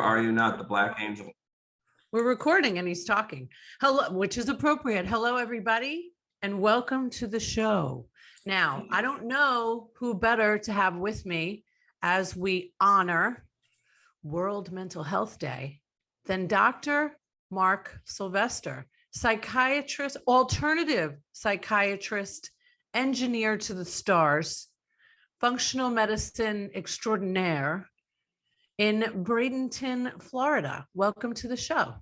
are you not the Black Angel? We're recording and he's talking. Hello, which is appropriate. Hello, everybody, and welcome to the show. Now, I don't know who better to have with me as we honor World Mental Health Day than Dr. Mark Sylvester, psychiatrist, alternative psychiatrist, engineer to the stars, functional medicine extraordinaire in Bradenton, Florida. Welcome to the show.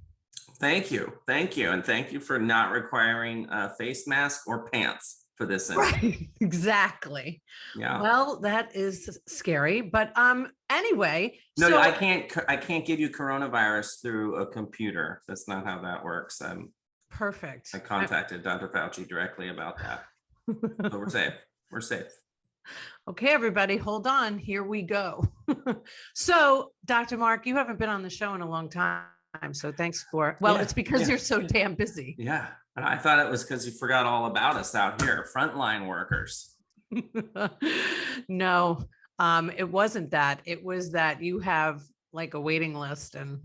Thank you. Thank you. And thank you for not requiring a face mask or pants for this. Right, exactly. Yeah. Well, that is scary, but anyway. No, so I can't give you coronavirus through a computer. That's not how that works. Perfect. I contacted Dr. Fauci directly about that. But we're safe. We're safe. Okay, everybody, hold on. Here we go. So, Dr. Mark, you haven't been on the show in a long time. So thanks for, it's because you're so damn busy. Yeah. And I thought it was because you forgot all about us out here, frontline workers. No, it wasn't that. It was that you have like a waiting list and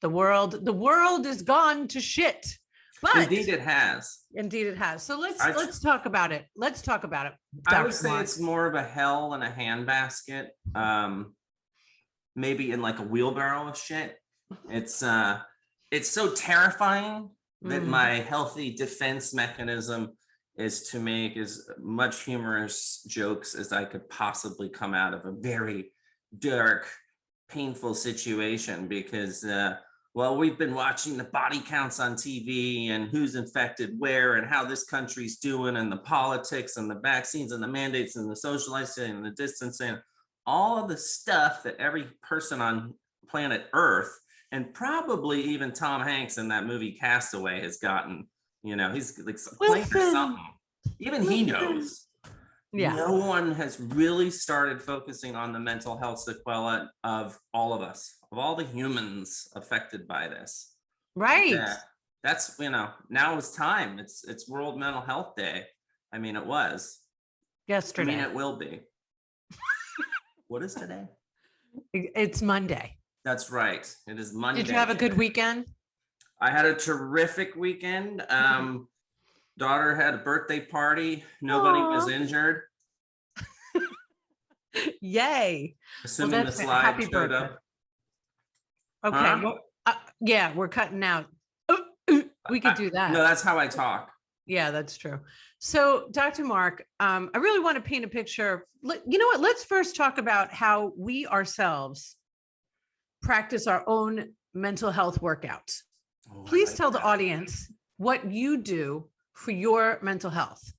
the world is gone to shit. But indeed it has. Indeed it has. So let's talk about it. Let's talk about it. Dr. I would say Mark. it's more of a hell in a handbasket. Maybe in like a wheelbarrow of shit. It's so terrifying that my healthy defense mechanism is to make as much humorous jokes as I could possibly come out of a very dark, painful situation because we've been watching the body counts on TV and who's infected where and how this country's doing and the politics and the vaccines and the mandates and the social isolation and the distancing, all of the stuff that every person on planet Earth and probably even Tom Hanks in that movie Castaway has gotten, he's like playing for something. Even he knows. Yeah. No one has really started focusing on the mental health sequela of all of us, of all the humans affected by this. Right. That's, now it's time. It's World Mental Health Day. I mean, it was. Yesterday. I mean, it will be. What is today? It's Monday. That's right. It is Monday. Did you have a good weekend? I had a terrific weekend. Daughter had a birthday party. Nobody was injured. Yay. Assuming the slide showed up. Okay. Huh? Well, we're cutting out. We could do that. No, that's how I talk. Yeah, that's true. So, Dr. Mark, I really want to paint a picture. You know what? Let's first talk about how we ourselves practice our own mental health workouts. Please tell the audience what you do for your mental health.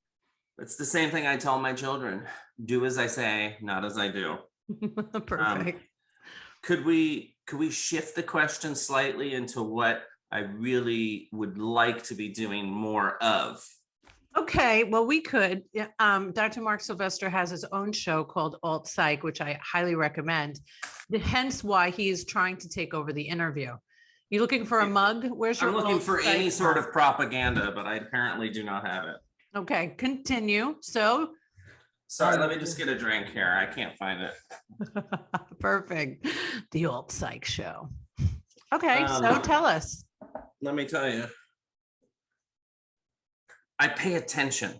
It's the same thing I tell my children. Do as I say, not as I do. Perfect. Could we shift the question slightly into what I really would like to be doing more of? Okay, well, we could. Dr. Mark Sylvester has his own show called Alt Psych, which I highly recommend. Hence why he is trying to take over the interview. You looking for a mug? Where's your? I'm looking for any sort of propaganda, but I apparently do not have it. Okay, continue. So. Sorry, let me just get a drink here. I can't find it. Perfect. The Alt Psych show. Okay, so tell us. Let me tell you. I pay attention.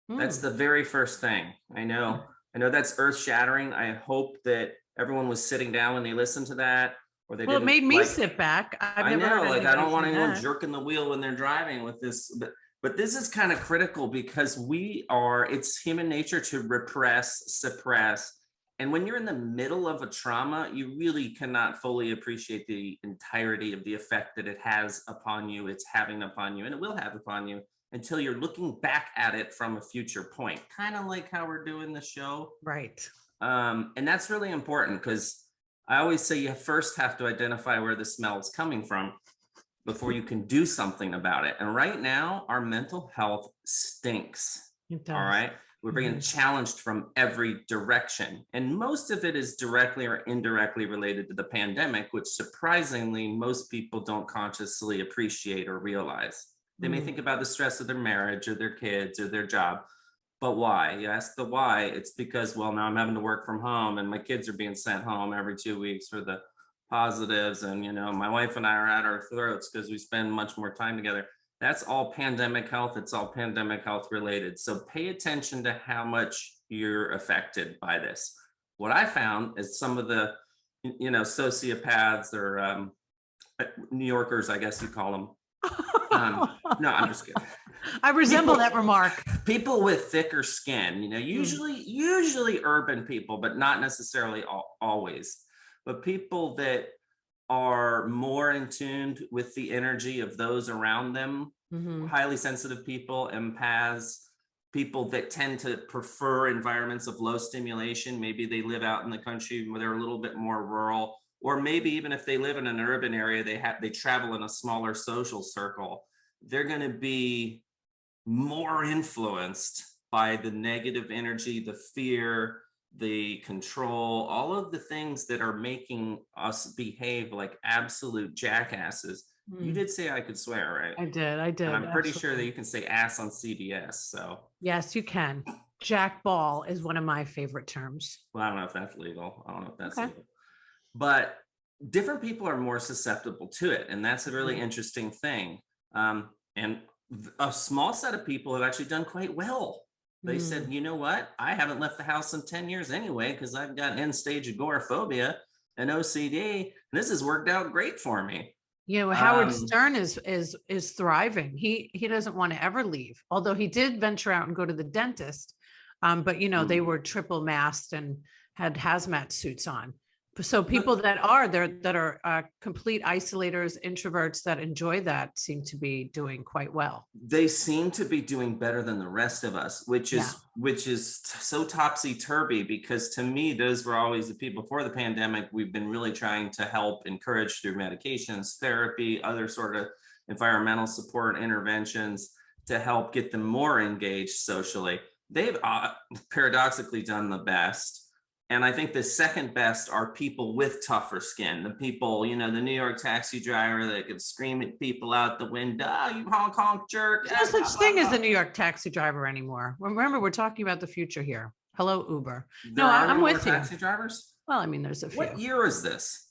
That's the very first thing. I know that's earth shattering. I hope that everyone was sitting down when they listened to that, or they didn't. It made me sit back. I know, I don't want anyone jerking the wheel when they're driving with this, but this is kind of critical because it's human nature to repress, suppress. And when you're in the middle of a trauma, you really cannot fully appreciate the entirety of the effect that it has upon you, it's having upon you, and it will have upon you, until you're looking back at it from a future point, kind of like how we're doing the show. Right. And that's really important because I always say you first have to identify where the smell is coming from before you can do something about it. And right now, our mental health stinks. It does. All right. We're being challenged from every direction. And most of it is directly or indirectly related to the pandemic, which surprisingly, most people don't consciously appreciate or realize. They may think about the stress of their marriage or their kids or their job, but why? You ask the why, it's because, well, now I'm having to work from home and my kids are being sent home every 2 weeks for the positives, and my wife and I are at our throats because we spend much more time together. That's all pandemic health. It's all pandemic health related. So pay attention to how much you're affected by this. What I found is some of the, sociopaths or New Yorkers, I guess you call them. No, I'm just kidding. I resemble that remark. People with thicker skin, usually urban people, but not necessarily always. But people that are more in tune with the energy of those around them, highly sensitive people, empaths, people that tend to prefer environments of low stimulation. Maybe they live out in the country where they're a little bit more rural, or maybe even if they live in an urban area, they travel in a smaller social circle. They're going to be more influenced by the negative energy, the fear, the control, all of the things that are making us behave like absolute jackasses. You did say I could swear, right? I did. And I'm pretty sure that you can say ass on CBS. So yes, you can. Jack ball is one of my favorite terms. Well, I don't know if that's legal. Legal. But different people are more susceptible to it. And that's a really interesting thing. And a small set of people have actually done quite well. They said, you know what? I haven't left the house in 10 years anyway, because I've got end-stage agoraphobia and OCD. And this has worked out great for me. Howard Stern is thriving. He doesn't want to ever leave, although he did venture out and go to the dentist. But they were triple masked and had hazmat suits on. So people that are complete isolators, introverts that enjoy that seem to be doing quite well. They seem to be doing better than the rest of us, which is so topsy-turvy, because to me, those were always the people before the pandemic. We've been really trying to help encourage through medications, therapy, other sort of environmental support interventions to help get them more engaged socially. They've paradoxically done the best. And I think the second best are people with tougher skin. The people, the New York taxi driver that can scream at people out the window, you honk honk jerk. There's no such thing as the New York taxi driver anymore. Remember, we're talking about the future here. Hello, Uber. No, I'm with you. Taxi drivers? Well, I mean, there's a few. What year is this?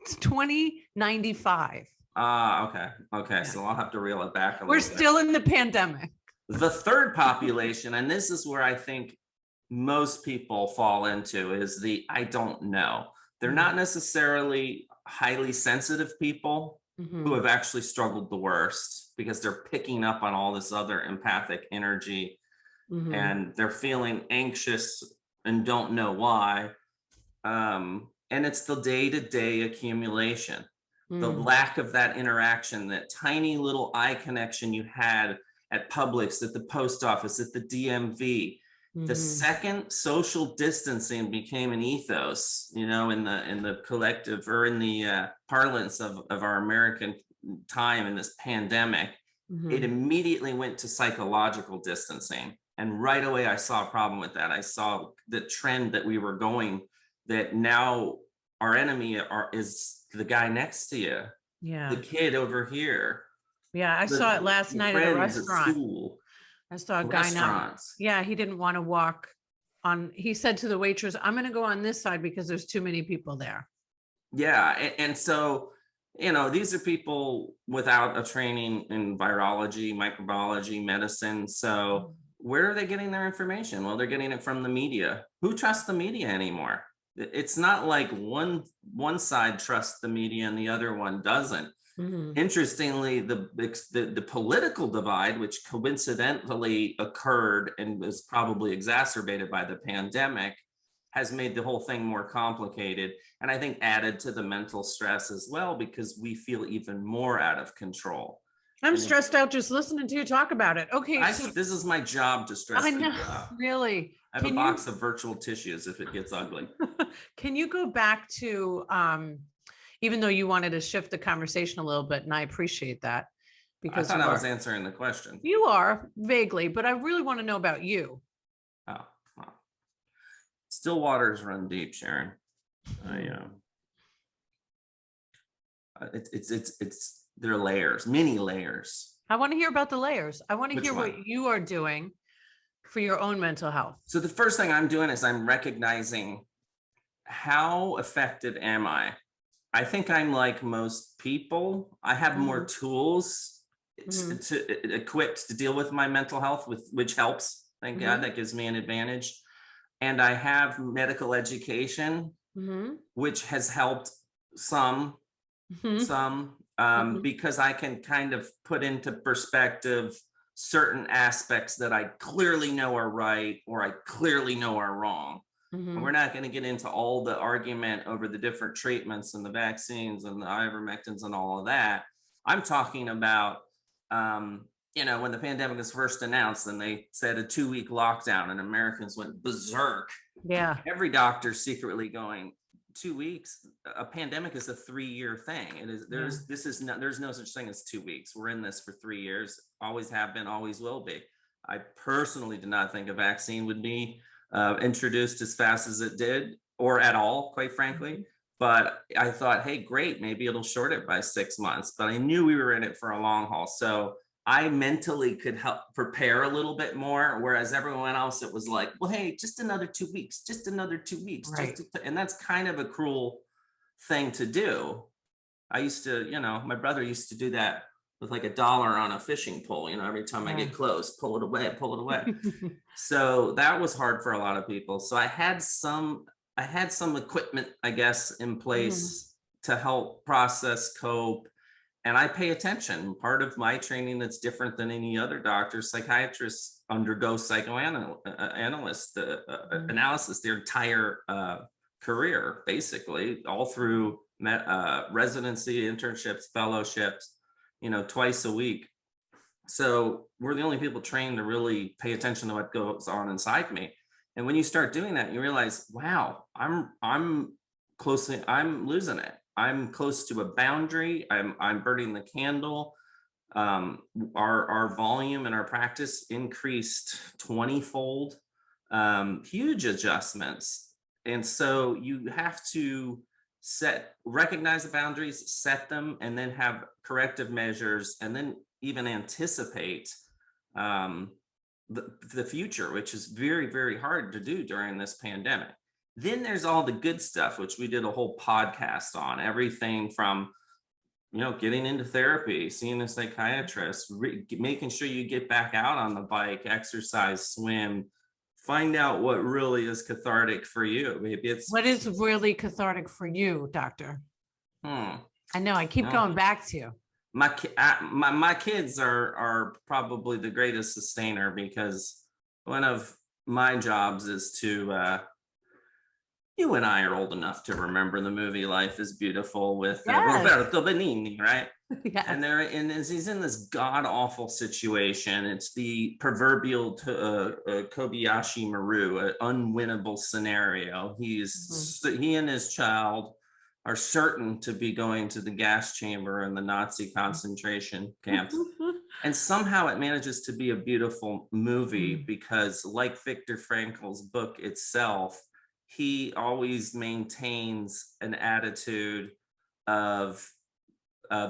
It's 2095. Okay. Yeah. So I'll have to reel it back a little bit. We're still in the pandemic. The third population, and this is where I think most people fall into, is the I don't know. They're not necessarily highly sensitive people who have actually struggled the worst, because they're picking up on all this other empathic energy and they're feeling anxious and don't know why. And it's the day-to-day accumulation, the lack of that interaction, that tiny little eye connection you had at Publix, at the post office, at the DMV. The second social distancing became an ethos, in the collective, or in the parlance of our American time in this pandemic, it immediately went to psychological distancing. And right away, I saw a problem with that. I saw the trend that we were going, that now our enemy is the guy next to you, the kid over here. Yeah, I saw it last night at a restaurant. I saw a guy now. Yeah, he didn't want to walk on. He said to the waitress, I'm going to go on this side because there's too many people there. Yeah. And so, these are people without a training in virology, microbiology, medicine. So where are they getting their information? Well, they're getting it from the media. Who trusts the media anymore? It's not like one side trusts the media and the other one doesn't. Interestingly, the political divide, which coincidentally occurred and was probably exacerbated by the pandemic, has made the whole thing more complicated, and I think added to the mental stress as well, because we feel even more out of control. I'm stressed out just listening to you talk about it. Okay, this is my job to stress. I know, really. I have a box of virtual tissues if it gets ugly. Can you go back to even though you wanted to shift the conversation a little bit, and I appreciate that, because I thought I was answering the question. You are, vaguely, but I really want to know about you. Oh, well. Still waters run deep, Sharon. There are layers, many layers. I want to hear about the layers. I want to hear what you are doing for your own mental health. So the first thing I'm doing is I'm recognizing, how affected am I? I think I'm like most people. I have more tools Mhm. equipped to deal with my mental health, which helps. Thank God, Mhm. that gives me an advantage. And I have medical education, Mhm. which has helped some, Mhm. Mhm. because I can kind of put into perspective certain aspects that I clearly know are right or I clearly know are wrong. And we're Mhm. not going to get into all the argument over the different treatments and the vaccines and the ivermectins and all of that. I'm talking about, when the pandemic was first announced and they said a 2-week lockdown and Americans went berserk. Yeah. Every doctor secretly going, 2 weeks. A pandemic is a 3-year thing. It is Yeah. there's no such thing as 2 weeks. We're in this for 3 years, always have been, always will be. I personally did not think a vaccine would be introduced as fast as it did, or at all, quite frankly. Mhm. But I thought, hey, great, maybe it'll short it by 6 months. But I knew we were in it for a long haul. So I mentally could help prepare a little bit more, whereas everyone else, it was like, well, hey, just another 2 weeks, just another 2 weeks, Right. and that's kind of a cruel thing to do. I used to, my brother used to do that with like $1 on a fishing pole. Every time I Yeah. get close, pull it away, pull it away. So that was hard for a lot of people. So I had some equipment, I guess, in Mhm. place to help process, cope, and I pay attention. Part of my training that's different than any other doctor, psychiatrists undergo psychoanalyst Mhm. analysis their entire career, basically, all through residency, internships, fellowships, twice a week. So we're the only people trained to really pay attention to what goes on inside me. And when you start doing that, you realize, wow, I'm losing it. I'm close to a boundary. I'm burning the candle. Our volume and our practice increased 20-fold. Huge adjustments. And so you have to recognize the boundaries, set them, and then have corrective measures, and then even anticipate um, the future, which is very, very hard to do during this pandemic. Then there's all the good stuff, which we did a whole podcast on, everything from getting into therapy, seeing a psychiatrist, making sure you get back out on the bike, exercise, swim, find out what really is cathartic for you. Maybe it's, What is really cathartic for you, doctor? hmm, I know I keep no, going back to you. my kids are probably the greatest sustainer, because one of my jobs is to you and I are old enough to remember the movie Life is Beautiful with Yes. Roberto Benigni, right? Yes. And as he's in this god awful situation, it's the proverbial Kobayashi Maru, an unwinnable scenario. Mhm. He and his child are certain to be going to the gas chamber in the Nazi concentration camps. And somehow it manages to be a beautiful movie Mhm. because, like Viktor Frankl's book itself, he always maintains an attitude of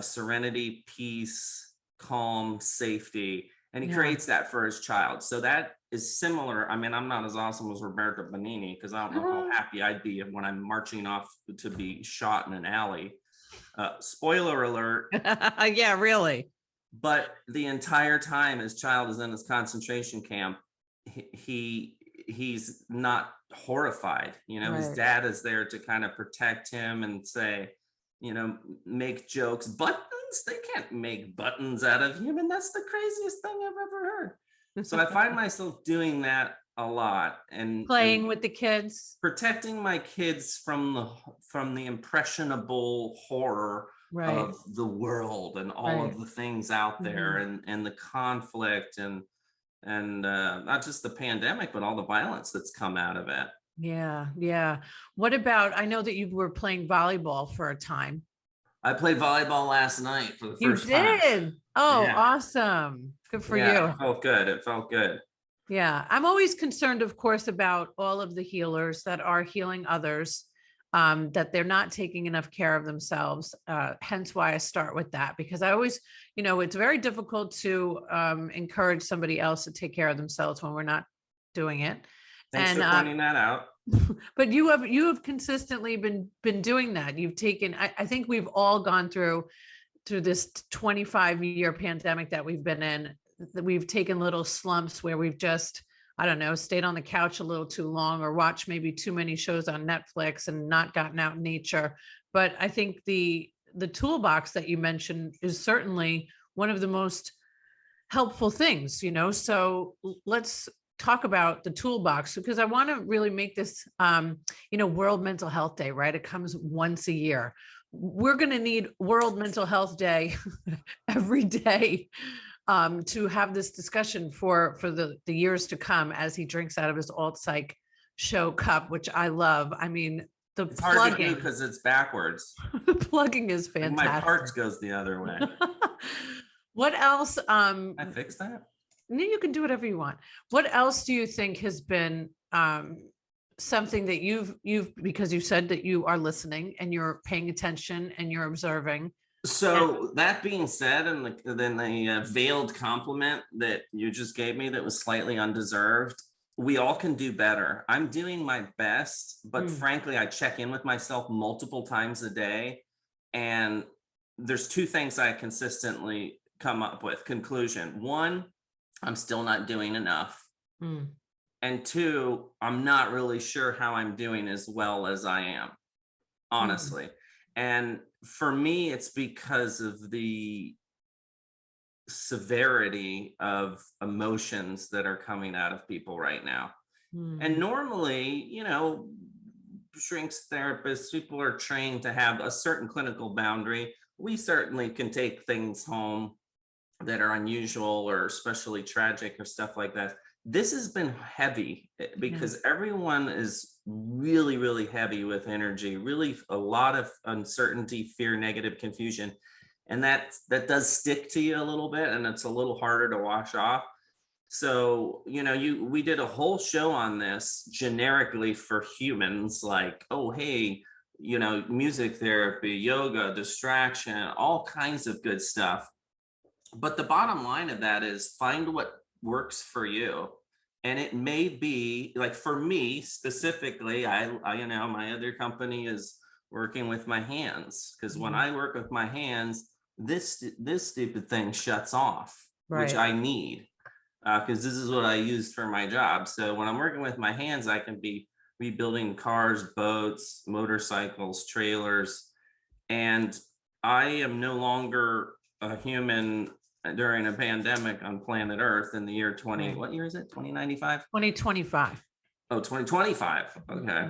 serenity, peace, calm, safety, and he Yeah. creates that for his child. So that is similar. I mean, I'm not as awesome as Roberto Benigni, because I don't know how happy I'd be when I'm marching off to be shot in an alley. Spoiler alert. Yeah, really. But the entire time his child is in his concentration camp, he's not horrified. His Right. dad is there to kind of protect him and say, make jokes. Buttons, they can't make buttons out of human. That's the craziest thing I've ever heard. So I find myself doing that a lot, and Playing with the kids. protecting my kids from the impressionable horror Right. of the world and all Right. of the things out there, Mhm. and the conflict, and not just the pandemic, but all the violence that's come out of it. Yeah. Yeah. What about, I know that you were playing volleyball for a time. I played volleyball last night for the You first time. did. Oh, Yeah, awesome. Good for yeah, you. it felt good. It felt good. Yeah, I'm always concerned, of course, about all of the healers that are healing others, that they're not taking enough care of themselves. Hence why I start with that, because I always, it's very difficult to encourage somebody else to take care of themselves when we're not doing it. Thanks And for pointing that out. But you have consistently been doing that. You've taken, I think we've all gone through this 25-year pandemic that we've been in, that we've taken little slumps where we've just, I don't know, stayed on the couch a little too long or watched maybe too many shows on Netflix and not gotten out in nature. But I think the toolbox that you mentioned is certainly one of the most helpful things, so let's talk about the toolbox, because I want to really make this World Mental Health Day, right? It comes once a year. We're going to need World Mental Health Day every day to have this discussion for the years to come, as he drinks out of his alt psych show cup, which I love. I mean, it's hard to do because it's backwards. The plugging is fantastic. Like my parts goes the other way. What else? I fixed that. You can do whatever you want. What else do you think has been something that you've because you said that you are listening and you're paying attention and you're observing? So that being said, and then the veiled compliment that you just gave me that was slightly undeserved, we all can do better. I'm doing my best, but frankly, I check in with myself multiple times a day. And there's two things I consistently come up with. Conclusion: one, I'm still not doing enough. And two, I'm not really sure how I'm doing as well as I am, honestly. And for me, it's because of the severity of emotions that are coming out of people right now. And normally, shrinks therapists, people are trained to have a certain clinical boundary. We certainly can take things home that are unusual or especially tragic or stuff like that. This has been heavy because everyone is really, really heavy with energy, really a lot of uncertainty, fear, negative confusion. And that does stick to you a little bit, and it's a little harder to wash off. So, we did a whole show on this generically for humans, like, oh, hey, music therapy, yoga, distraction, all kinds of good stuff. But the bottom line of that is find what works for you. And it may be like, for me specifically, I my other company is working with my hands, because when I work with my hands, this stupid thing shuts off, which I need, because this is what I use for my job. So when I'm working with my hands, I can be rebuilding cars, boats, motorcycles, trailers, and I am no longer a human during a pandemic on planet Earth in the year what year is it? 2095? 2025. Oh, 2025. Okay.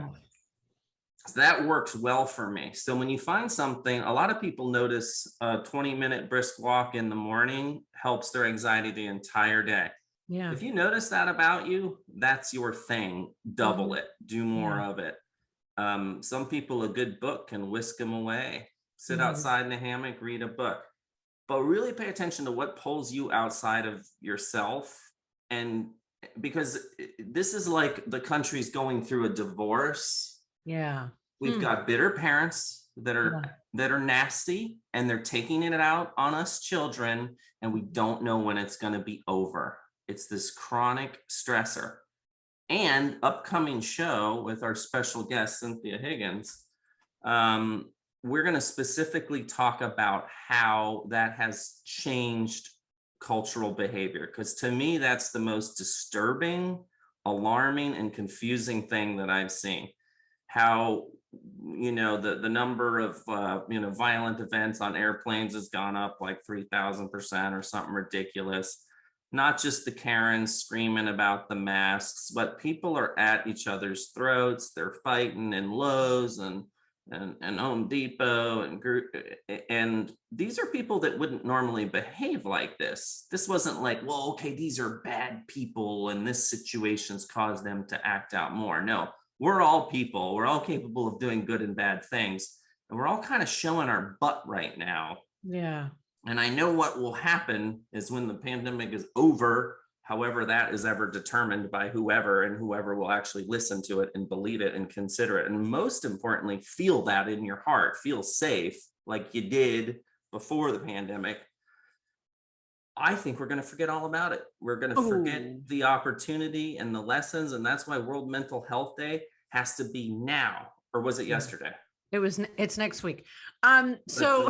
So that works well for me. So when you find something, a lot of people notice a 20-minute brisk walk in the morning helps their anxiety the entire day. Yeah. If you notice that about you, that's your thing. Double it. Do more of it. Some people, a good book can whisk them away. Sit outside in a hammock, read a book. But really pay attention to what pulls you outside of yourself. And because this is like the country's going through a divorce. Yeah. We've got bitter parents that are nasty, and they're taking it out on us children, and we don't know when it's going to be over. It's this chronic stressor. And upcoming show with our special guest, Cynthia Higgins, we're going to specifically talk about how that has changed cultural behavior. Because to me, that's the most disturbing, alarming, and confusing thing that I've seen. How, the number of, violent events on airplanes has gone up like 3,000% or something ridiculous. Not just the Karens screaming about the masks, but people are at each other's throats. They're fighting in Lowe's and Home Depot and these are people that wouldn't normally behave like this. This wasn't like, well, okay, these are bad people and this situation's caused them to act out more. No, we're all people. We're all capable of doing good and bad things. And we're all kind of showing our butt right now. Yeah. And I know what will happen is when the pandemic is over, however that is ever determined by whoever, and whoever will actually listen to it and believe it and consider it. And most importantly, feel that in your heart, feel safe like you did before the pandemic. I think we're going to forget all about it. We're going to forget the opportunity and the lessons. And that's why World Mental Health Day, has to be now, or was it yesterday? It's next week. So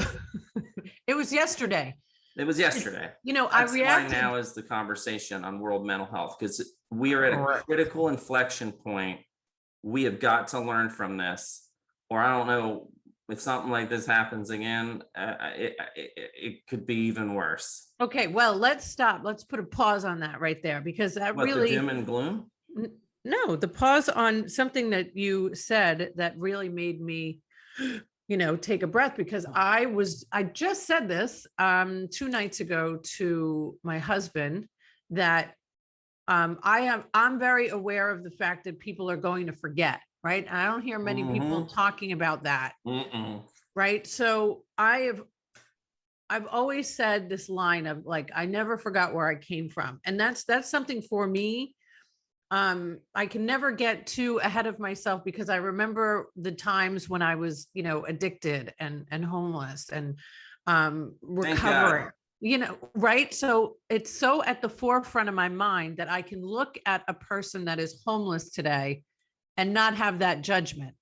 it was yesterday. It was yesterday. You know, That's I reacted. why now is the conversation on world mental health, because we are at a critical inflection point. We have got to learn from this, or I don't know if something like this happens again, it could be even worse. Okay, well, let's stop. Let's put a pause on that right there, because that What, really the doom and gloom? No, the pause on something that you said that really made me, you know, take a breath, because I just said this 2 nights ago to my husband, that I'm very aware of the fact that people are going to forget, right? I don't hear many people talking about that. Right? So I've always said this line of like, I never forgot where I came from. And that's something for me. I can never get too ahead of myself, because I remember the times when I was, you know, addicted and homeless and recovering, you know, right? So it's so at the forefront of my mind that I can look at a person that is homeless today and not have that judgment,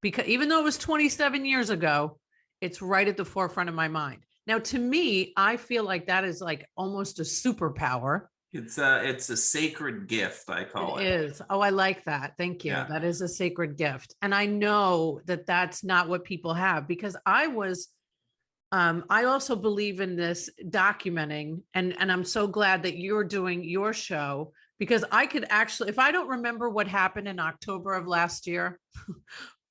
because even though it was 27 years ago, it's right at the forefront of my mind. Now, to me, I feel like that is like almost a superpower. It's a sacred gift, I call it. It is. Oh, I like that. Thank you. Yeah. That is a sacred gift. And I know that that's not what people have, because I also believe in this documenting, and I'm so glad that you're doing your show, because I could actually, if I don't remember what happened in October of last year,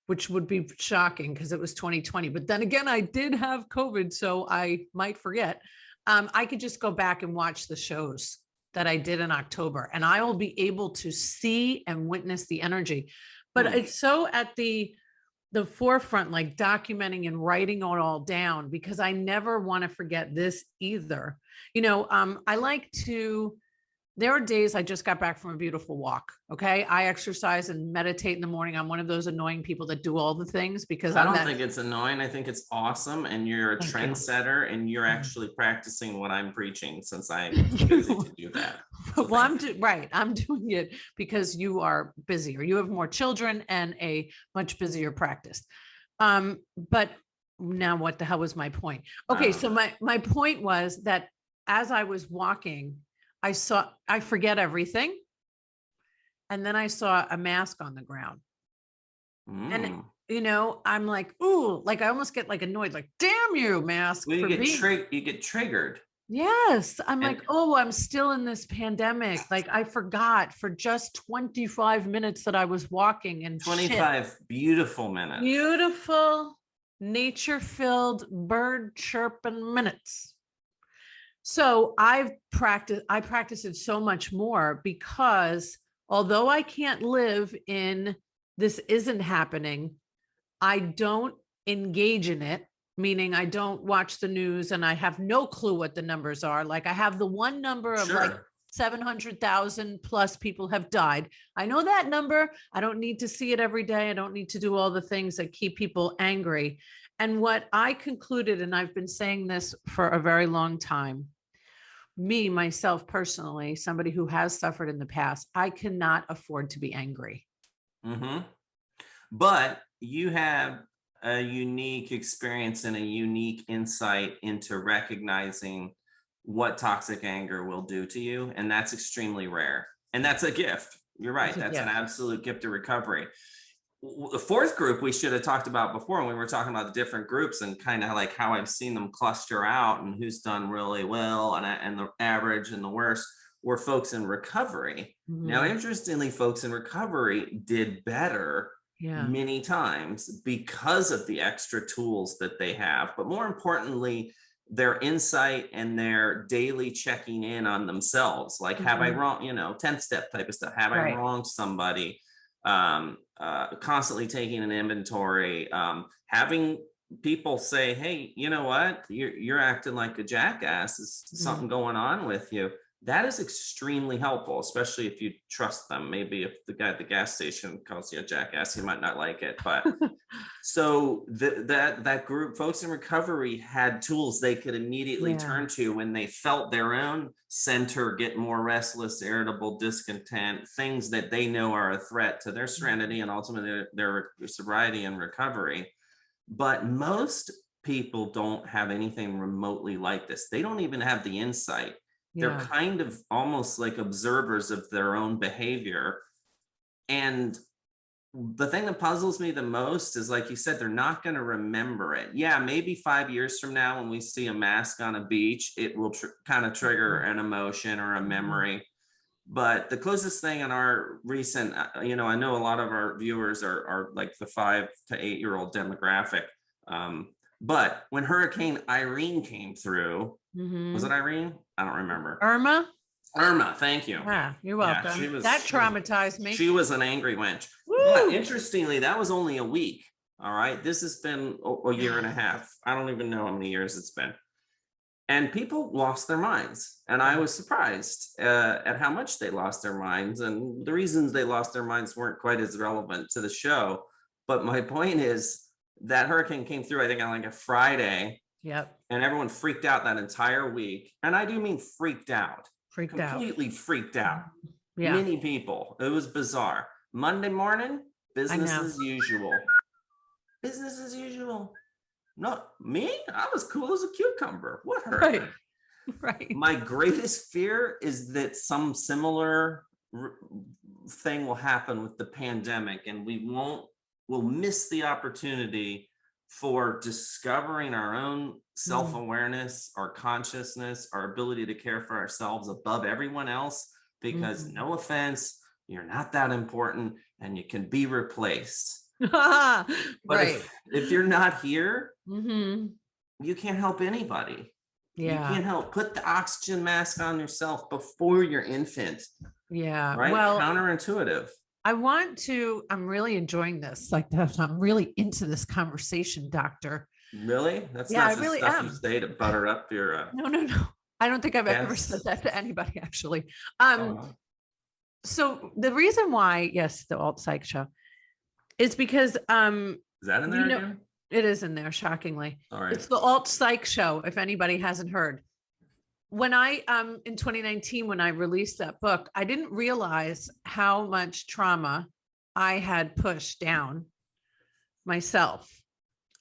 which would be shocking because it was 2020, but then again, I did have COVID, so I might forget. I could just go back and watch the shows that I did in October, and I will be able to see and witness the energy. But it's so at the forefront, like documenting and writing it all down, because I never want to forget this either. You know, I like to, there are days I just got back from a beautiful walk. Okay. I exercise and meditate in the morning. I'm one of those annoying people that do all the things, because I don't think it's annoying. I think it's awesome. And you're a trendsetter, and you're actually practicing what I'm preaching, since I'm busy to do that. So well, I'm doing it because you are busier. You have more children and a much busier practice. But now what the hell was my point? Okay. So my point was that as I was walking, I forget everything. And then I saw a mask on the ground. And, you know, I'm like, ooh, like I almost get like annoyed, like, damn you, mask. Well, you get triggered. Yes. I'm like, oh, I'm still in this pandemic. Like I forgot for just 25 minutes that I was walking, and 25 beautiful minutes. Beautiful, nature-filled, bird chirping minutes. So I practice it so much more, because although I can't live in this isn't happening, I don't engage in it, meaning I don't watch the news and I have no clue what the numbers are. Like I have the one number of like 700,000 plus people have died. I know that number. I don't need to see it every day. I don't need to do all the things that keep people angry. And what I concluded, and I've been saying this for a very long time, myself personally, somebody who has suffered in the past, I cannot afford to be angry. But you have a unique experience and a unique insight into recognizing what toxic anger will do to you. And that's extremely rare. And that's a gift. You're right. That's an absolute gift to recovery. The fourth group we should have talked about before, when we were talking about the different groups and kind of like how I've seen them cluster out and who's done really well and the average and the worst, were folks in recovery. Now, interestingly, folks in recovery did better many times because of the extra tools that they have, but more importantly, their insight and their daily checking in on themselves. Like, have I wrong, 10 step type of stuff. Have I wronged somebody? Constantly taking an inventory, having people say, hey, you know what, you're acting like a jackass. Is something going on with you? that is extremely helpful, especially if you trust them. Maybe if the guy at the gas station calls you a jackass, you might not like it. But so that group, folks in recovery, had tools they could immediately turn to when they felt their own center get more restless, irritable, discontent, things that they know are a threat to their serenity and ultimately their sobriety and recovery. But most people don't have anything remotely like this. They don't even have the insight. They're kind of almost like observers of their own behavior. And the thing that puzzles me the most is, like you said, they're not going to remember it. Yeah, maybe 5 years from now, when we see a mask on a beach, it will kind of trigger an emotion or a memory. But the closest thing in our recent, I know a lot of our viewers are like the 5 to 8 year old demographic. But when Hurricane Irene came through, was it Irene? I don't remember. Irma, thank you. Yeah, you're welcome. That traumatized me. She was an angry wench. But interestingly, that was only a week. All right. This has been a year and a half. I don't even know how many years it's been. And people lost their minds. And I was surprised at how much they lost their minds. And the reasons they lost their minds weren't quite as relevant to the show. But my point is that hurricane came through, I think, on like a Friday. Yep. And everyone freaked out that entire week. And I do mean freaked out. Completely freaked out. Yeah. Many people. It was bizarre. Monday morning, business as usual. Business as usual. Not me. I was cool as a cucumber. What hurt? Right. My greatest fear is that some similar thing will happen with the pandemic, and we'll miss the opportunity for discovering our own self-awareness, our consciousness, our ability to care for ourselves above everyone else, because no offense, you're not that important and you can be replaced. But if you're not here, you can't help anybody. You can't help. Put the oxygen mask on yourself before your infant. Right? Well, counterintuitive. I'm really enjoying this. Like, I'm really into this conversation, doctor. Really? That's not the stuff you say to butter up your No. I don't think I've ever said that to anybody, actually. So the reason why, the alt psych show, is because is that in there again? It is in there, shockingly. All right. It's the alt psych show, if anybody hasn't heard. When I in 2019, when I released that book, I didn't realize how much trauma I had pushed down myself.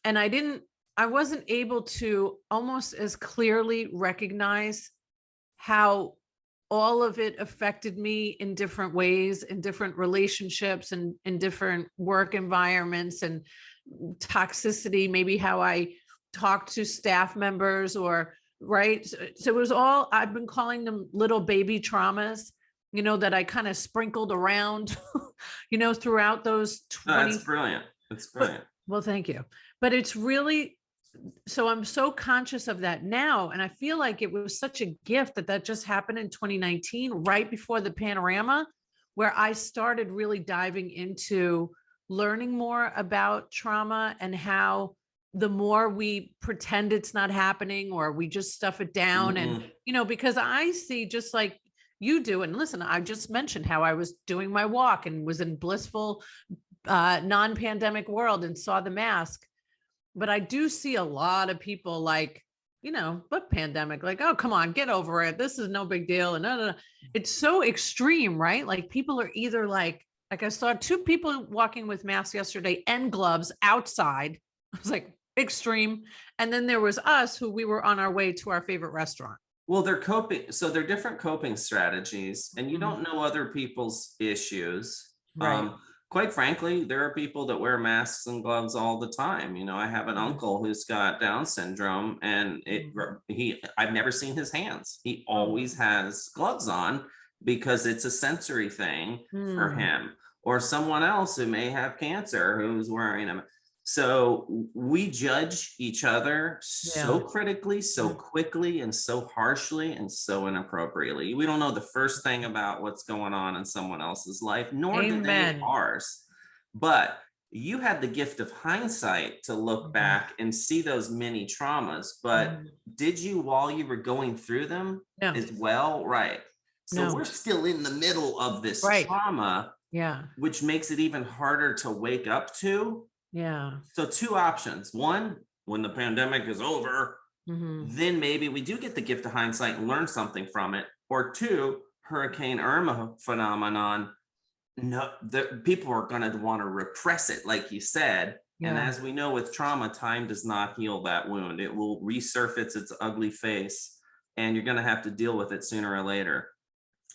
And I wasn't able to almost as clearly recognize how all of it affected me in different ways, in different relationships, and in different work environments, and toxicity, maybe how I talked to staff members, or right. So it was all, I've been calling them little baby traumas, that I kind of sprinkled around, throughout those 20. That's brilliant. It's brilliant. Well, thank you. But it's really, so I'm so conscious of that now. And I feel like it was such a gift that just happened in 2019, right before the panorama, where I started really diving into learning more about trauma, and how the more we pretend it's not happening, or we just stuff it down. And, because I see, just like you do, and listen, I just mentioned how I was doing my walk and was in blissful non-pandemic world and saw the mask. But I do see a lot of people like, but pandemic, like, oh, come on, get over it. This is no big deal. And no. It's so extreme, right? Like, people are either like I saw 2 people walking with masks yesterday and gloves outside. I was like, extreme. And then there was us, who we were on our way to our favorite restaurant. Well, they're coping. So they're different coping strategies, and you don't know other people's issues. Right. Quite frankly, there are people that wear masks and gloves all the time. I have an uncle who's got Down syndrome, and I've never seen his hands. He always has gloves on because it's a sensory thing for him, or someone else who may have cancer who's wearing them. So we judge each other so critically, so quickly, and so harshly, and so inappropriately. We don't know the first thing about what's going on in someone else's life, nor do they ours. But you had the gift of hindsight to look back and see those many traumas. But did you, while you were going through them as well? Right. So No. we're still in the middle of this Right. trauma, Yeah. which makes it even harder to wake up to. Yeah. So two options. One, when the pandemic is over, Mhm. then maybe we do get the gift of hindsight and learn something from it. Or two, Hurricane Irma phenomenon. No, the people are going to want to repress it, like you said. And Yeah. as we know with trauma, time does not heal that wound. It will resurface its ugly face, and you're going to have to deal with it sooner or later.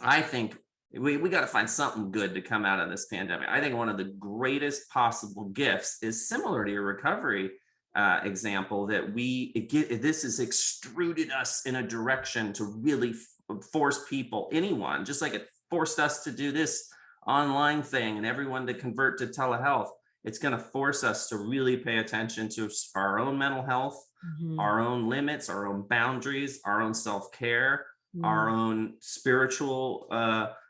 I think we got to find something good to come out of this pandemic. I think one of the greatest possible gifts is similar to your recovery example, that this has extruded us in a direction to really force people, anyone, just like it forced us to do this online thing and everyone to convert to telehealth. It's going to force us to really pay attention to our own mental health, our own limits, our own boundaries, our own self-care, our own spiritual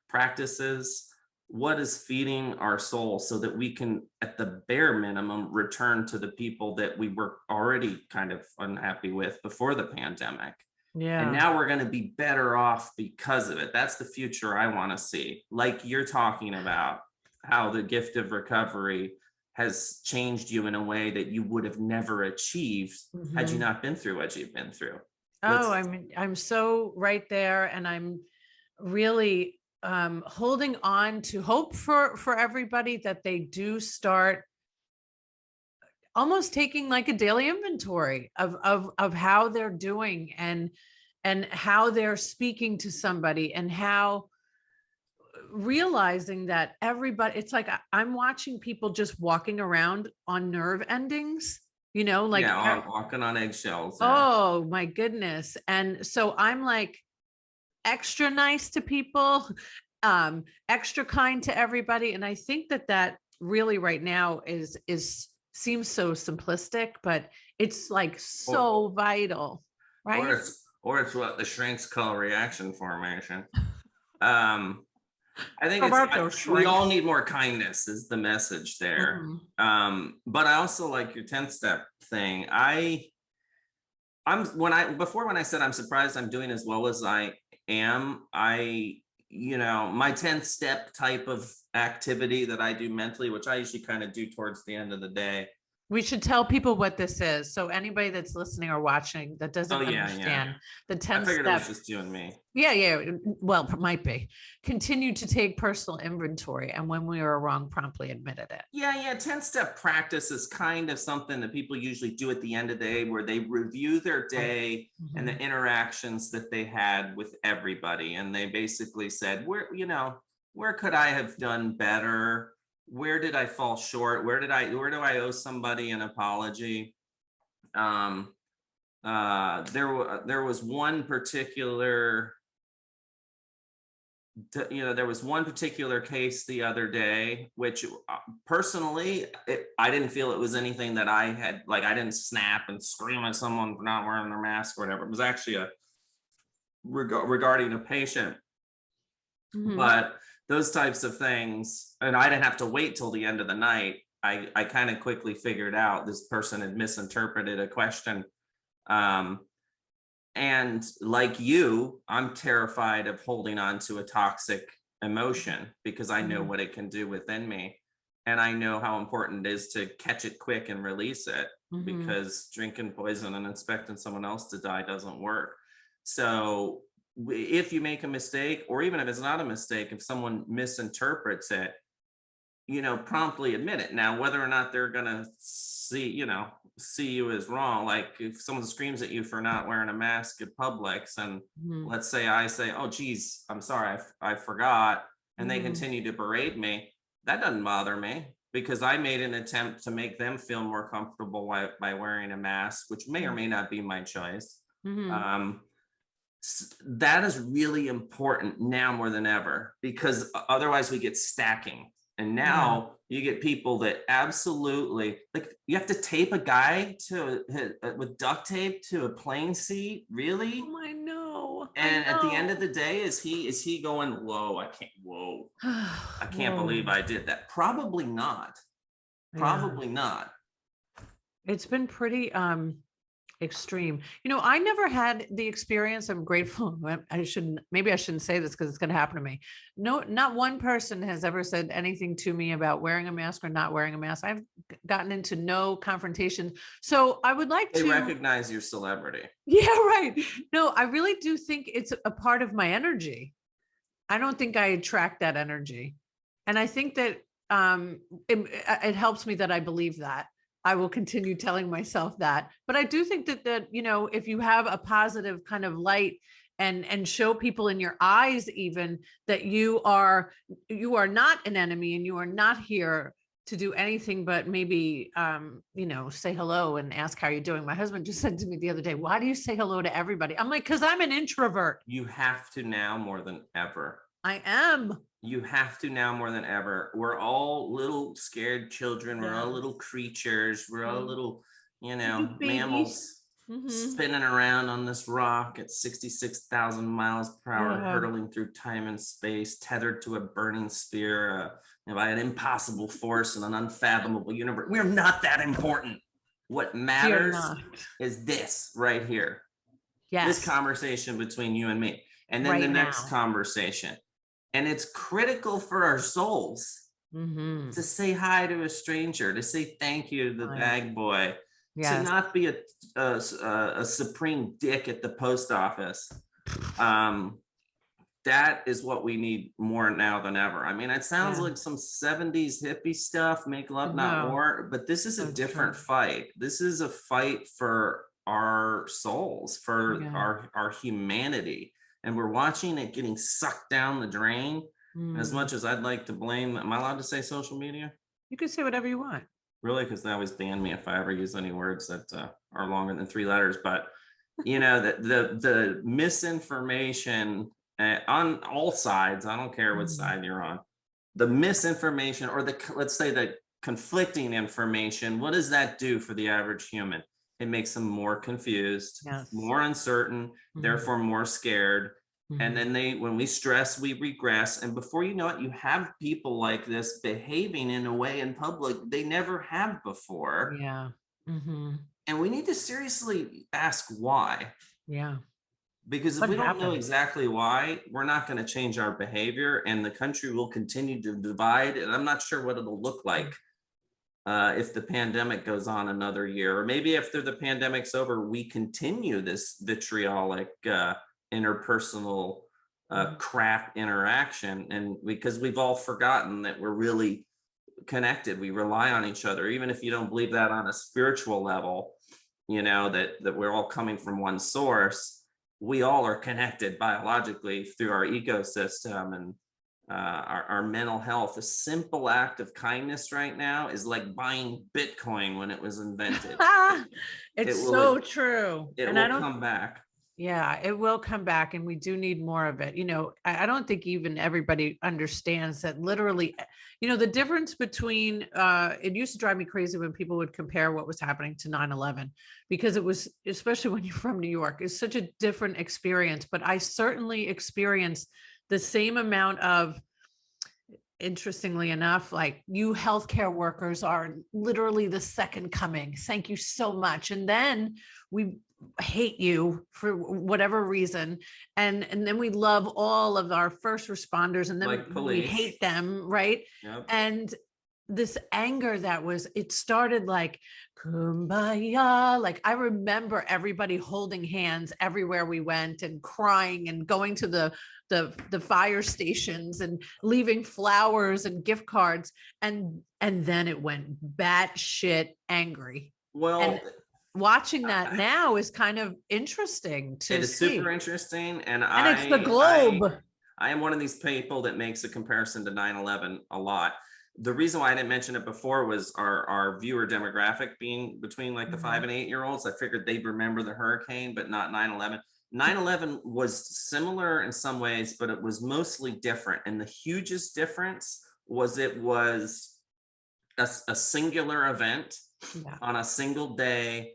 practices. What is feeding our soul, so that we can, at the bare minimum, return to the people that we were already kind of unhappy with before the pandemic. Yeah. And now we're going to be better off because of it. That's the future I want to see. Like you're talking about, how the gift of recovery has changed you in a way that you would have never achieved had you not been through what you've been through. Oh, I'm so right there. And I'm really holding on to hope for everybody, that they do start almost taking like a daily inventory of how they're doing, and how they're speaking to somebody, and how realizing that everybody, it's like I'm watching people just walking around on nerve endings, like, Yeah, walking on eggshells. Yeah. oh my goodness. And so I'm like extra nice to people, extra kind to everybody. And I think that really right now seems so simplistic, but it's like so vital, right? Or it's what the shrinks call reaction formation. I think How about those we all shrinks? need more kindness is the message there. But I also like your 10 step thing. When I said I'm surprised I'm doing as well as I am, my 10th step type of activity that I do mentally, which I usually kind of do towards the end of the day. We should tell people what this is, so anybody that's listening or watching that doesn't understand the I 10 figured it was step. just you and me. Yeah. Well, it might be. Continue to take personal inventory, and when we were wrong, promptly admitted it. Yeah. 10 step practice is kind of something that people usually do at the end of the day, where they review their day and the interactions that they had with everybody. And they basically said, where could I have done better? Where did I fall short? Where do I owe somebody an apology? There was one particular case the other day, which personally, I didn't feel it was anything that I had, like, I didn't snap and scream at someone for not wearing their mask or whatever. It was actually regarding a patient. But those types of things, and I didn't have to wait till the end of the night. I kind of quickly figured out this person had misinterpreted a question. And like you, I'm terrified of holding on to a toxic emotion, because I know what it can do within me. And I know how important it is to catch it quick and release it, because drinking poison and expecting someone else to die doesn't work. So if you make a mistake, or even if it's not a mistake, if someone misinterprets it, promptly admit it. Now, whether or not they're going to see you as wrong, like if someone screams at you for not wearing a mask at Publix, and let's say I say, oh, geez, I'm sorry, I forgot. And they continue to berate me. That doesn't bother me, because I made an attempt to make them feel more comfortable by wearing a mask, which may or may not be my choice. That is really important now more than ever, because otherwise we get stacking. And now you get people that absolutely, like, you have to tape a guy with duct tape to a plane seat. Really? Oh, I know. And at the end of the day, is he going, whoa, I can't believe I did that? Probably not. Probably not. It's been pretty extreme. I never had the experience. I'm grateful. Maybe I shouldn't say this because it's going to happen to me. No, not one person has ever said anything to me about wearing a mask or not wearing a mask. I've gotten into no confrontation. So I would like They to recognize your celebrity. Yeah, right. No, I really do think it's a part of my energy. I don't think I attract that energy. And I think that it helps me that I believe that. I will continue telling myself that. But I do think that if you have a positive kind of light and show people in your eyes even that you are not an enemy and you are not here to do anything but maybe say hello and ask how you're doing. My husband just said to me the other day, why do you say hello to everybody? I'm like, because I'm an introvert. You have to now more than ever. I am. You have to now more than ever. We're all little scared children. We're all little creatures. We're all little, mammals spinning around on this rock at 66,000 miles per hour, hurtling through time and space, tethered to a burning sphere by an impossible force in an unfathomable universe. We're not that important. What matters is this right here. Yes. This conversation between you and me. And then the next conversation. And it's critical for our souls to say hi to a stranger, to say thank you to the bag boy, to not be a supreme dick at the post office. That is what we need more now than ever. I mean, it sounds like some 70s hippie stuff, make love, not war, but this is a different fight. This is a fight for our souls, for our humanity. And we're watching it getting sucked down the drain. As much as I'd like to blame, am I allowed to say social media? You can say whatever you want. Really? Because they always ban me if I ever use any words that are longer than 3 letters. But, the misinformation on all sides, I don't care what side you're on, the misinformation or let's say the conflicting information, what does that do for the average human? It makes them more confused, more uncertain, therefore more scared. And then when we stress, we regress. And before you know it, you have people like this behaving in a way in public they never have before. Yeah. And we need to seriously ask why. Yeah. Because if we don't know exactly why, we're not going to change our behavior and the country will continue to divide. And I'm not sure what it'll look like. If the pandemic goes on another year, or maybe after the pandemic's over, we continue this vitriolic interpersonal crap interaction. And because we've all forgotten that we're really connected, we rely on each other, even if you don't believe that on a spiritual level, that we're all coming from one source. We all are connected biologically through our ecosystem and our mental health. A simple act of kindness right now is like buying Bitcoin when it was invented. It's so true. It will come back. Yeah, it will come back. And we do need more of it. I don't think even everybody understands that literally, the difference between, it used to drive me crazy when people would compare what was happening to 9/11, because it was, especially when you're from New York, it's such a different experience. But I certainly experienced the same amount of, interestingly enough, like, you healthcare workers are literally the second coming. Thank you so much. And then we hate you for whatever reason. And then we love all of our first responders, and then like we hate them. Right. Yep. And this anger it started like kumbaya. Like, I remember everybody holding hands everywhere we went and crying and going to the fire stations and leaving flowers and gift cards. And then it went batshit angry. Well, watching that now is kind of interesting to see. It is super interesting. And it's the globe. I am one of these people that makes a comparison to 9/11 a lot. The reason why I didn't mention it before was our viewer demographic being between like the 5 and 8 year olds. I figured they'd remember the hurricane, but not 9/11. 9/11 was similar in some ways, but it was mostly different. And the hugest difference was it was a singular event on a single day,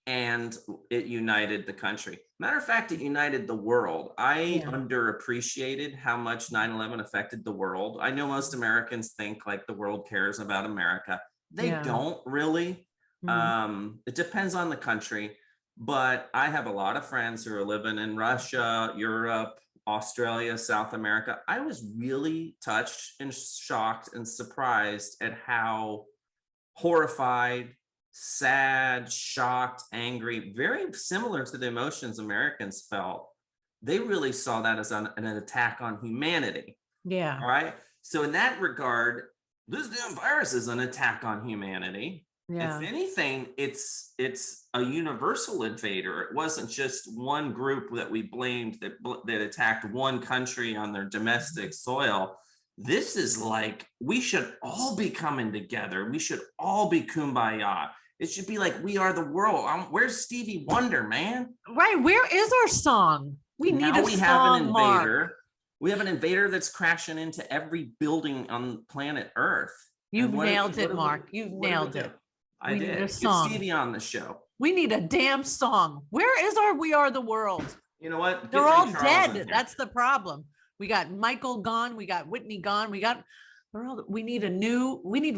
and it united the country. Matter of fact, it united the world. I underappreciated how much 9/11 affected the world. I know most Americans think like the world cares about America. They don't really. It depends on the country. But I have a lot of friends who are living in Russia, Europe, Australia, South America. I was really touched and shocked and surprised at how horrified, sad, shocked, angry, very similar to the emotions Americans felt. They really saw that as an attack on humanity. Yeah. All right. So in that regard, this damn virus is an attack on humanity. Yeah. If anything, it's a universal invader. It wasn't just one group that we blamed that attacked one country on their domestic soil. This is like, we should all be coming together. We should all be kumbaya. It should be like, we are the world. Where's Stevie Wonder, man? Right. Where is our song? We need Now a we song, have an Mark. invader. We have an invader that's crashing into every building on planet Earth. You've nailed it, Mark. You've nailed it. I did. Need a Get song. Stevie on the show. We need a damn song. Where is our We Are the World? You know what? They're all dead. That's the problem. We got Michael gone. We got Whitney gone. We need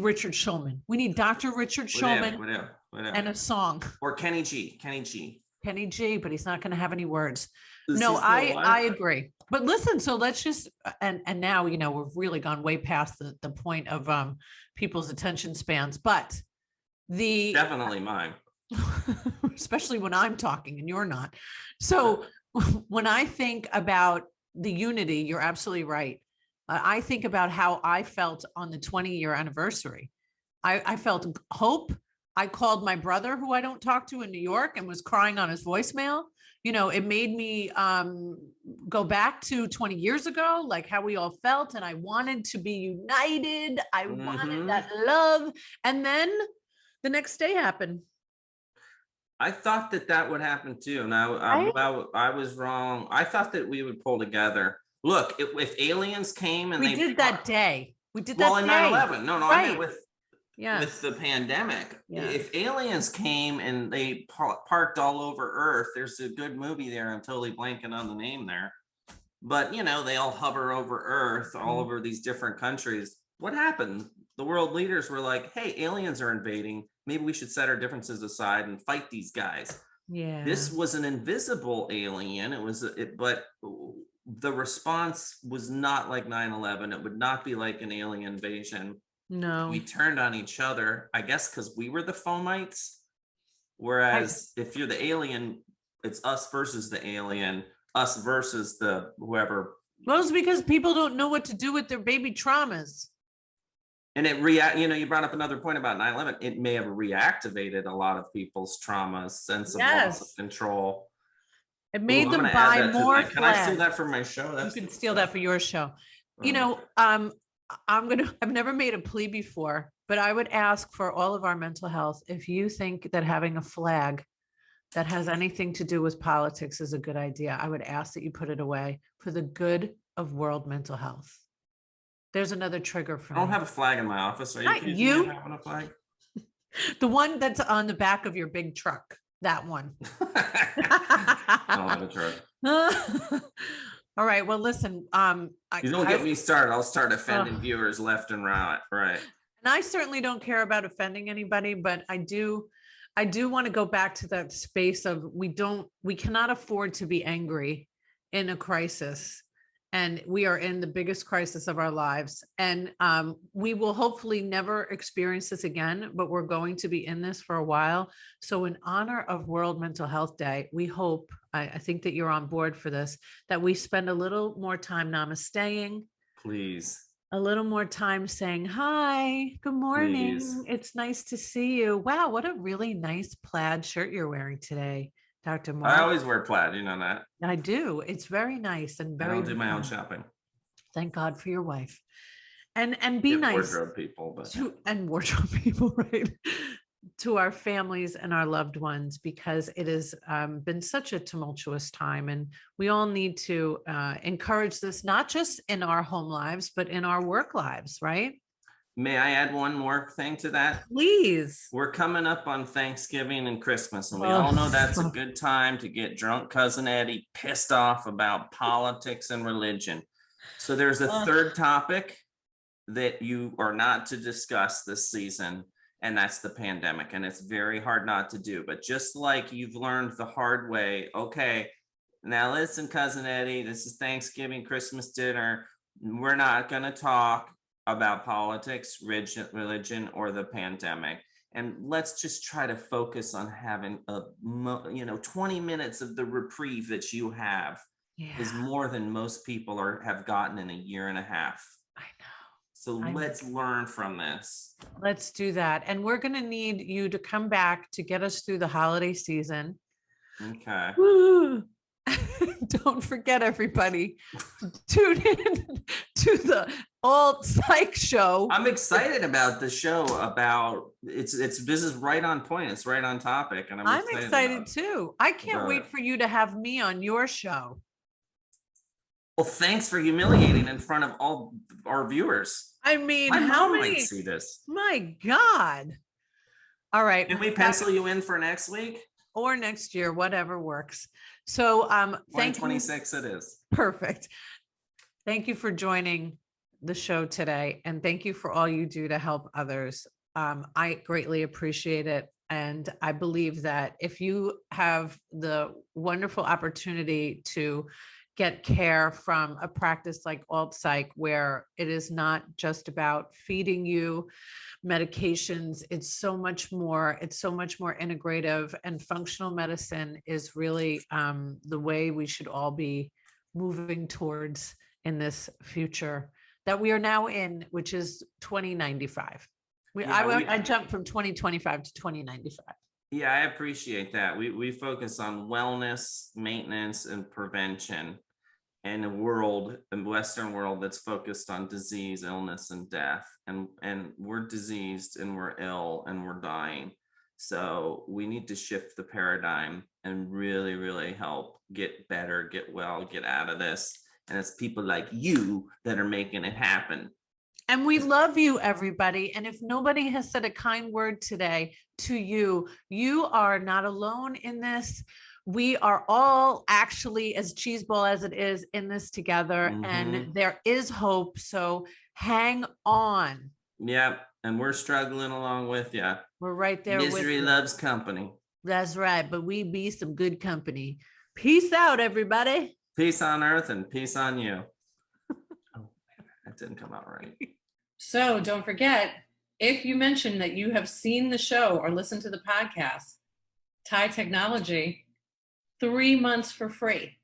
Richard Shulman. We need Dr. Richard Shulman whatever. And a song. Or Kenny G, but he's not going to have any words. No, I agree. But listen, so let's just, and now, we've really gone way past the point of people's attention spans, but definitely mine. Especially when I'm talking and you're not. So when I think about the unity, you're absolutely right. I think about how I felt on the 20-year anniversary. I felt hope. I called my brother, who I don't talk to in New York, and was crying on his voicemail. It made me go back to 20 years ago, like how we all felt. And I wanted to be united. I wanted that love. And then the next day happened. I thought that would happen too. Now I was wrong. I thought that we would pull together. Look, if aliens came and we did that day. We did that day. Well, in 9/11. No, right. I meant with the pandemic. Yeah. If aliens came and they parked all over Earth, there's a good movie there. I'm totally blanking on the name there. But, they all hover over Earth, all over these different countries. What happened? The world leaders were like, hey, aliens are invading. Maybe we should set our differences aside and fight these guys. Yeah. This was an invisible alien. But the response was not like 9/11. It would not be like an alien invasion. No. We turned on each other, I guess, because we were the fomites. Whereas if you're the alien, it's us versus the alien, us versus the whoever. Well, it's because people don't know what to do with their baby traumas. And you brought up another point about 9/11. It may have reactivated a lot of people's traumas, sense of loss of control. It made them buy more. Can I steal that for my show? You can steal that for your show. I've never made a plea before, but I would ask for all of our mental health. If you think that having a flag that has anything to do with politics is a good idea, I would ask that you put it away for the good of world mental health. There's another trigger for me. I don't have a flag in my office. Are you having a flag? The one that's on the back of your big truck. That one. I don't have a truck. All right. Well, listen. You don't get me started. I'll start offending viewers left and right. Right. And I certainly don't care about offending anybody, but I do want to go back to that space of we cannot afford to be angry in a crisis. And we are in the biggest crisis of our lives. And we will hopefully never experience this again, but we're going to be in this for a while. So in honor of World Mental Health Day, we hope, I think that you're on board for this, that we spend a little more time namasteing. Please. A little more time saying, hi, good morning. Please. It's nice to see you. Wow, what a really nice plaid shirt you're wearing today, Dr. Mark. I always wear plaid, you know that. I do. It's very nice and very. I don't do my own shopping. Thank God for your wife. And be nice. Wardrobe people, wardrobe people, right? To our families and our loved ones, because it has been such a tumultuous time, and we all need to encourage this, not just in our home lives, but in our work lives, right? May I add one more thing to that? Please. We're coming up on Thanksgiving and Christmas, and we all know that's a good time to get drunk cousin Eddie pissed off about politics and religion. So there's a third topic that you are not to discuss this season, and that's the pandemic. And it's very hard not to do. But just like you've learned the hard way, okay, now listen, Cousin Eddie, this is Thanksgiving, Christmas dinner. We're not going to talk about politics, religion, or the pandemic. And let's just try to focus on having 20 minutes of the reprieve that you have is more than most people have gotten in a year and a half. I know. So let's learn from this. Let's do that. And we're going to need you to come back to get us through the holiday season. Okay. Woo. Don't forget, everybody, tune in to the Alt Psych Show. I'm excited about the show. This is right on point. It's right on topic, and I'm excited too. I can't wait for you to have me on your show. Well, thanks for humiliating in front of all our viewers. I mean, my how mom many? Might see this. My God! All right, can we pencil you in for next week or next year, whatever works? So, thank you. 2026 it is. Perfect. Thank you for joining the show today, and thank you for all you do to help others. I greatly appreciate it. And I believe that if you have the wonderful opportunity to get care from a practice like Alt Psych, where it is not just about feeding you medications, it's so much more integrative, and functional medicine is really the way we should all be moving towards in this future that we are now in, which is 2095. I jumped from 2025 to 2095. Yeah, I appreciate that. We focus on wellness, maintenance, and prevention in a Western world that's focused on disease, illness, and death. And we're diseased, and we're ill, and we're dying. So we need to shift the paradigm and really, really help get better, get well, get out of this. And it's people like you that are making it happen. And we love you, everybody. And if nobody has said a kind word today to you, you are not alone in this. We are all actually, as cheeseball as it is, in this together. Mm-hmm. And there is hope. So hang on. Yep. And we're struggling along with you. We're right there. Misery loves company. That's right. But we be some good company. Peace out, everybody. Peace on earth and peace on you. Oh, that didn't come out right. So don't forget, if you mention that you have seen the show or listened to the podcast, Thai Technology, 3 months for free.